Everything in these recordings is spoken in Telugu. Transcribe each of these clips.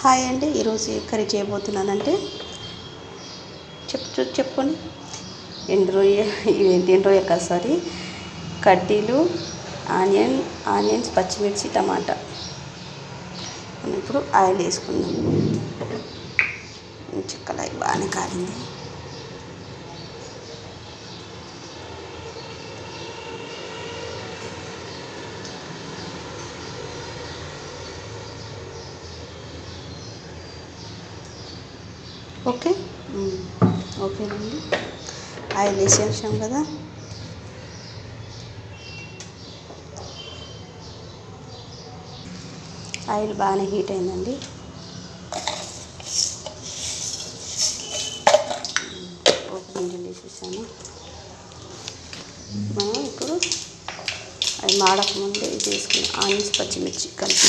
హాయ్ అండి. ఈరోజు ఏ కర్రీ చేయబోతున్నానంటే చెప్పుకొని ఎండు రొయ్య ఇవేంటి ఎండు రొయ్య కాదు సారీ కడ్డీలు ఆనియన్స్ పచ్చిమిర్చి టమాటా. ఇప్పుడు ఆయిల్ వేసుకుందాం. చిక్కలాయి బాగానే కాలింది. ఓకేనండి. ఆయిల్ వేసేసాం కదా. ఆయిల్ బాగానే హీట్ అయిందండి. ఒక గింజలు వేసేసాను. మనం ఇప్పుడు అది మాడక ముందే ఇది వేసుకున్నాం. ఆనియన్స్ పచ్చిమిర్చి కలిపి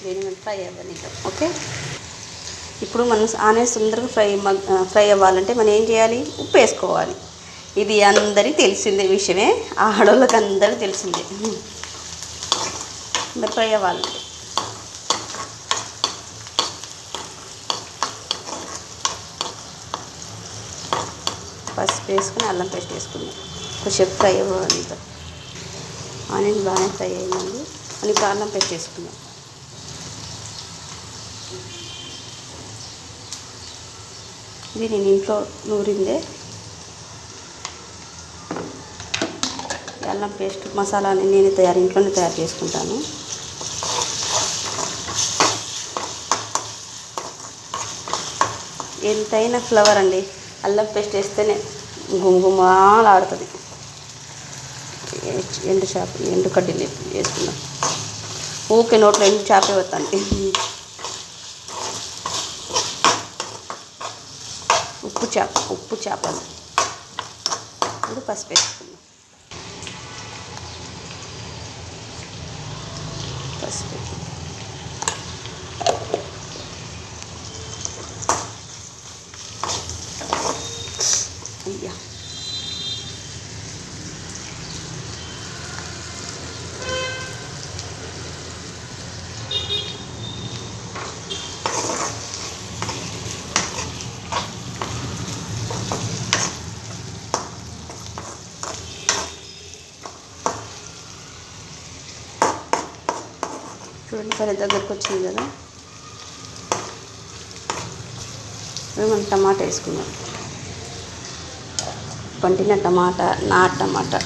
దీని మీద ఫ్రై అవ్వనిద్దాం. ఓకే, ఇప్పుడు మనం ఆనియన్స్ తొందరగా ఫ్రై అవ్వాలంటే మనం ఏం చేయాలి? ఉప్పు వేసుకోవాలి. ఇది అందరికీ తెలిసిందే విషయమే, ఆడవాళ్ళకి అందరికీ తెలిసిందే. మరి ఫ్రై అవ్వాలంటే పసుపు వేసుకుని అల్లం పేస్ట్ వేసుకుందాం. కొంచెం ఫ్రై అవ్వాలి. ఆనియన్స్ బాగానే ఫ్రై అయిందండి. మనం ఇప్పుడు అల్లం పేస్ట్ వేసుకుందాం. ఇది నేను ఇంట్లో నూరిందే. అల్లం పేస్ట్ మసాలాని నేను ఇంట్లోనే తయారు చేసుకుంటాను. ఎంతైనా ఫ్లేవర్ అండి, అల్లం పేస్ట్ వేస్తేనే గుమగుమలాడుతుంది. ఎండు కడ్డీలు వేసుకుందాం. ఊకే నోట్లో ఎండు చేపే వస్తుంది. ఉప్పు చేపలు ఇప్పుడు పసుపు వేసుకుందాం. పసుపు అయ్యా చూడండి, కర్రీ దగ్గరకు వచ్చింది కదా. మనం టమాటా వేసుకుందాం. పండిన టమాటా, టమాటా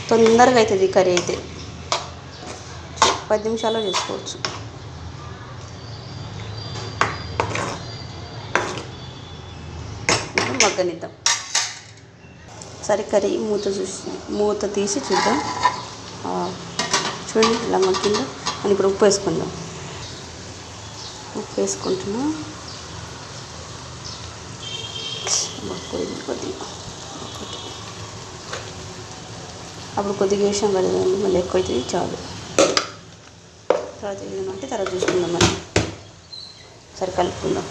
తొందరగా అవుతుంది ఈ కర్రీ. అయితే 10 నిమిషాల్లో చేసుకోవచ్చు. మగ్గనిద్దాం. సరే, కర్రీ మూత తీసి చూద్దాం. చూడండి ఇలా మగ్గిందో. మనం ఇప్పుడు ఉప్పు వేసుకుందాం. ఉప్పు వేసుకుంటున్నాం. అప్పుడు కొద్దిగా వేసాం కదండి, మళ్ళీ ఎక్కువ అవుతుంది. చాలు, తర్వాత ఏదంటే తర్వాత చూసుకుందాం. మనం సరే కలుపుకుందాం.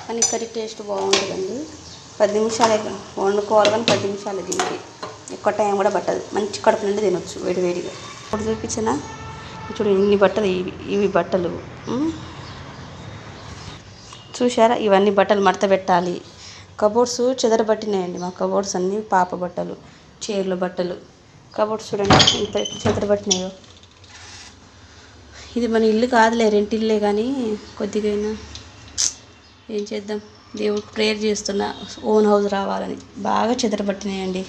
కానీ కర్రీ టేస్ట్ బాగుంటుందండి. 10 నిమిషాలే వండుకోవాలి, కానీ 10 నిమిషాలే దీనికి. ఎక్కువ టైం కూడా పట్టదు. మంచి కడుపు నుండి తినొచ్చు వేడివేడిగా. ఇప్పుడు చూపించిన చూడు ఇన్ని బట్టలు, ఇవి బట్టలు చూసారా? ఇవన్నీ బట్టలు మడత పెట్టాలి. కబోర్డ్స్ చెదరబట్టినాయండి. మా కబోర్డ్స్ అన్నీ పాప బట్టలు, చీరల బట్టలు. కబోర్డ్స్ చూడండి ఇంత చెదరబట్టినాయో. ఇది మన ఇల్లు కాదులే, రెంట్ ఇల్లే, కానీ కొద్దిగా ఏం చేద్దాం. దేవుడు ప్రేయర్ చేస్తున్నా ఓన్ హౌస్ రావాలని. బాగా చెదరబట్టినాయండి.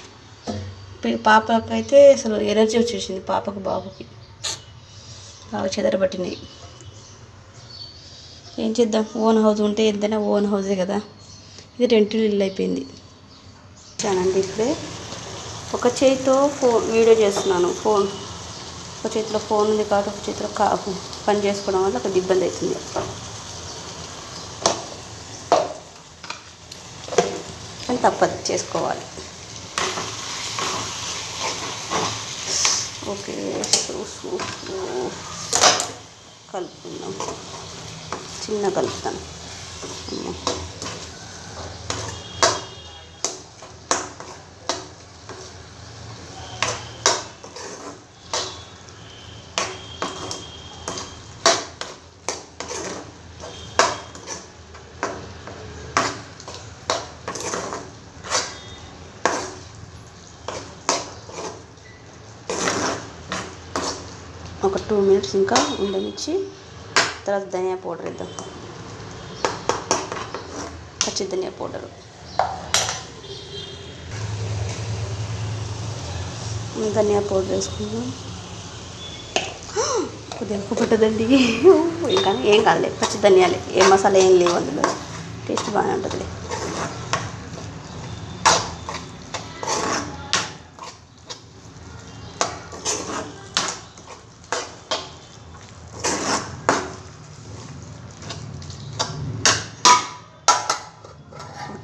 పాపకైతే అసలు ఎనర్జీ వచ్చేసింది, పాపకు బాబుకి బాగా చెదరబట్టినాయి. ఏం చేద్దాం, ఓన్ హౌస్ ఉంటే ఎంతైనా ఓన్ హౌసే కదా. ఇది రెంటిల్ ఇల్లు అయిపోయింది. చానండి ఇప్పుడే ఒక చేతితో వీడియో చేస్తున్నాను. ఒక చేతిలో ఫోన్ ఉంది కాబట్టి ఒక చేతిలో పని చేసుకోవడం వల్ల కొద్దిగా ఇబ్బంది అవుతుంది. కానీ తప్పదు, చేసుకోవాలి. ఓకే, కలుపుకుందాం. చిన్న కలుపుతాను. ఒక 2 మినిట్స్ ఇంకా ఉండనిచ్చి తర్వాత ధనియా పౌడర్ వేద్దాం. పచ్చి ధనియా పౌడరు ధనియా పౌడర్ వేసుకుందాం. కొద్దిగా ఎక్కువ పట్టదండి, ఇంకా ఏం కాదులే. పచ్చి ధనియాలే, ఏ మసాలా ఏం లేవు అందులో. టేస్ట్ బాగానే ఉంటుందిలే.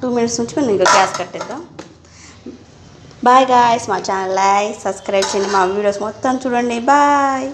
ఒక 2 మినిట్స్ నుంచి మనం ఇంకా గ్యాస్ కట్టేద్దాం. బాయ్ గాయ్స్, మా ఛానల్ లైక్ సబ్స్క్రైబ్ చేయండి, మా వీడియోస్ మొత్తం చూడండి. బాయ్.